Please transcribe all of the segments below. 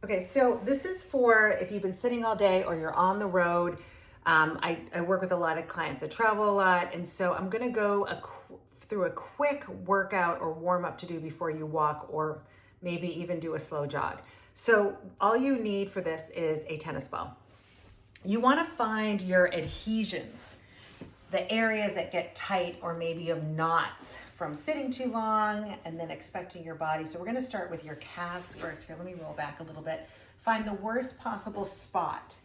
Okay, so this is for if you've been sitting all day or you're on the road. I work with a lot of clients that travel a lot, and so I'm going to go through a quick workout or warm up to do before you walk, or maybe even do a slow jog. So all you need for this is a tennis ball. You want to find your adhesions, the areas that get tight or maybe you have knots from sitting too long and then expecting your body. So we're going to start with your calves first. Here, let me roll back a little bit. Find the worst possible spot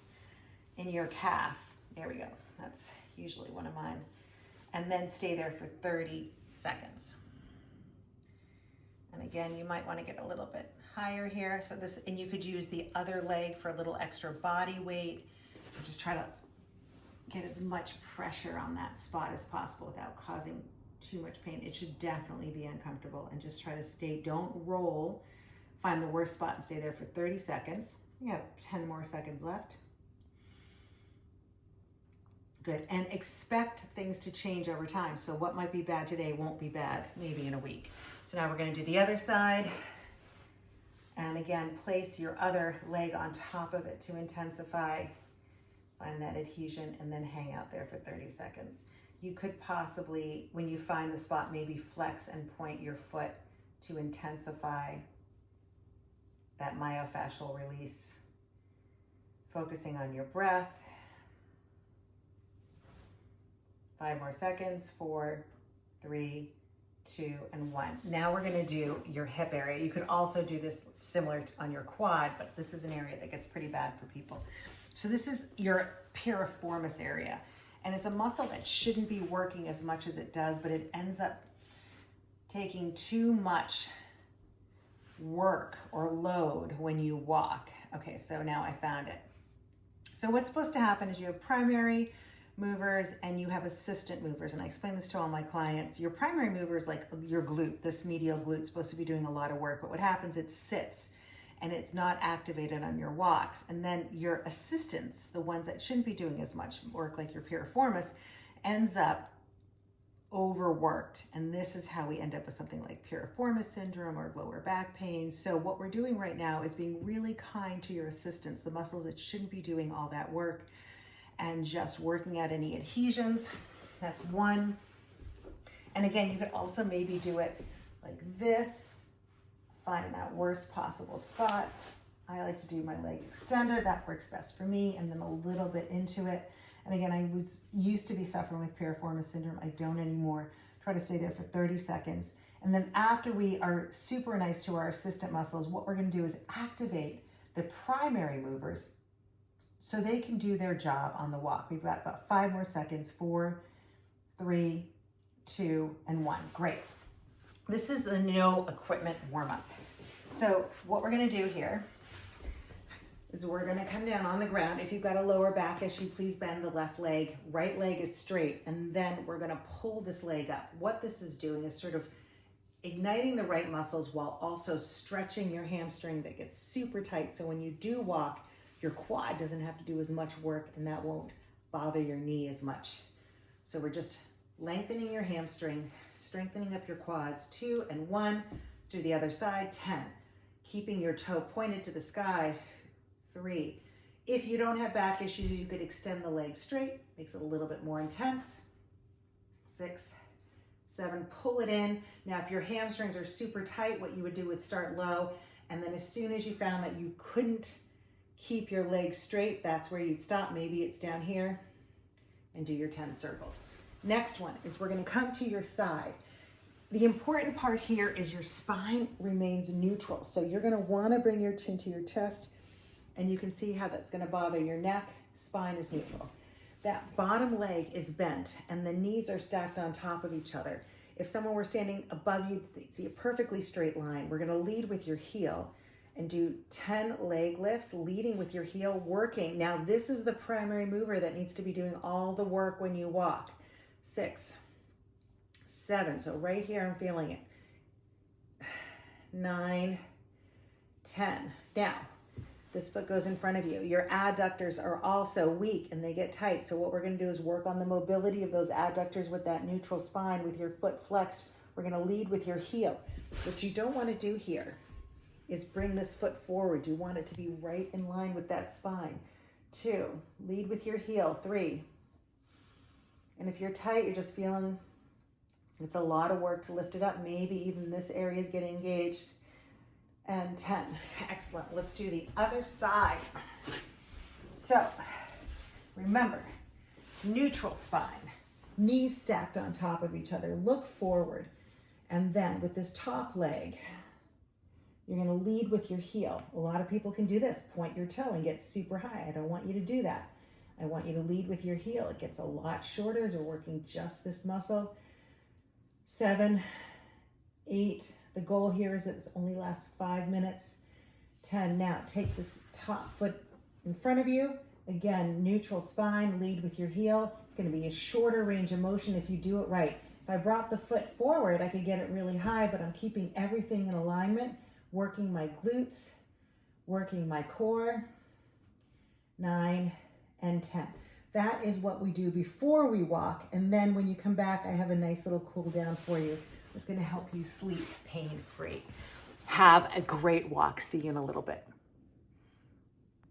in your calf. There we go. That's usually one of mine. And then stay there for 30 seconds. And again, you might want to get a little bit higher here. So this, and you could use the other leg for a little extra body weight. Just try to get as much pressure on that spot as possible without causing too much pain. It should definitely be uncomfortable, and just try to stay, don't roll. Find the worst spot and stay there for 30 seconds. You have 10 more seconds left. Good, and expect things to change over time. So what might be bad today won't be bad maybe in a week. So now we're gonna do the other side. And again, place your other leg on top of it to intensify. Find that adhesion and then hang out there for 30 seconds. You could possibly, when you find the spot, maybe flex and point your foot to intensify that myofascial release. Focusing on your breath. 5 more seconds, 4, 3, 2, and 1. Now we're gonna do your hip area. You could also do this similar on your quad, but this is an area that gets pretty bad for people. So this is your piriformis area, and it's a muscle that shouldn't be working as much as it does, but it ends up taking too much work or load when you walk. Okay, so now I found it. So what's supposed to happen is you have primary movers and you have assistant movers, and I explain this to all my clients. Your primary mover is like your glute. This medial glute is supposed to be doing a lot of work, but what happens, it sits and it's not activated on your walks. And then your assistants, the ones that shouldn't be doing as much work, like your piriformis, ends up overworked. And this is how we end up with something like piriformis syndrome or lower back pain. So what we're doing right now is being really kind to your assistants, the muscles that shouldn't be doing all that work, and just working out any adhesions. That's one. And again, you could also maybe do it like this. Find that worst possible spot. I like to do my leg extended. That works best for me. And then a little bit into it. And again, I used to be suffering with piriformis syndrome. I don't anymore. Try to stay there for 30 seconds. And then after we are super nice to our assistant muscles, what we're going to do is activate the primary movers so they can do their job on the walk. We've got about 5 more seconds. 4, 3, 2, and 1. Great. This is the no equipment warm-up. So what we're gonna do here is we're gonna come down on the ground. If you've got a lower back issue, please bend the left leg. Right leg is straight, and then we're gonna pull this leg up. What this is doing is sort of igniting the right muscles while also stretching your hamstring that gets super tight. So when you do walk, your quad doesn't have to do as much work, and that won't bother your knee as much. So we're just lengthening your hamstring, strengthening up your quads. 2 and 1. Let's do the other side. 10. Keeping your toe pointed to the sky. 3. If you don't have back issues, you could extend the leg straight. Makes it a little bit more intense. 6, 7. Pull it in. Now, if your hamstrings are super tight, what you would do is start low, and then as soon as you found that you couldn't keep your legs straight, that's where you'd stop. Maybe it's down here, and do your 10 circles. Next one is we're gonna come to your side. The important part here is your spine remains neutral. So you're gonna wanna bring your chin to your chest, and you can see how that's gonna bother your neck. Spine is neutral. That bottom leg is bent and the knees are stacked on top of each other. If someone were standing above you, they'd see a perfectly straight line. We're gonna lead with your heel and do 10 leg lifts, leading with your heel, working. Now this is the primary mover that needs to be doing all the work when you walk. 6, 7, so right here I'm feeling it. 9, 10. Now, this foot goes in front of you. Your adductors are also weak and they get tight. So what we're gonna do is work on the mobility of those adductors with that neutral spine with your foot flexed. We're gonna lead with your heel. What you don't wanna do here is bring this foot forward. You want it to be right in line with that spine. 2, lead with your heel. 3, and if you're tight, you're just feeling it's a lot of work to lift it up. Maybe even this area is getting engaged. And 10. Excellent. Let's do the other side. So remember, neutral spine, knees stacked on top of each other. Look forward. And then with this top leg, you're going to lead with your heel. A lot of people can do this. Point your toe and get super high. I don't want you to do that. I want you to lead with your heel. It gets a lot shorter as we're working just this muscle. 7, 8. The goal here is that it only lasts 5 minutes. 10. Now take this top foot in front of you. Again, neutral spine, lead with your heel. It's going to be a shorter range of motion if you do it right. If I brought the foot forward, I could get it really high, but I'm keeping everything in alignment, working my glutes, working my core. 9 and 10. That is what we do before we walk. And then when you come back, I have a nice little cool down for you. It's going to help you sleep pain-free. Have a great walk. See you in a little bit.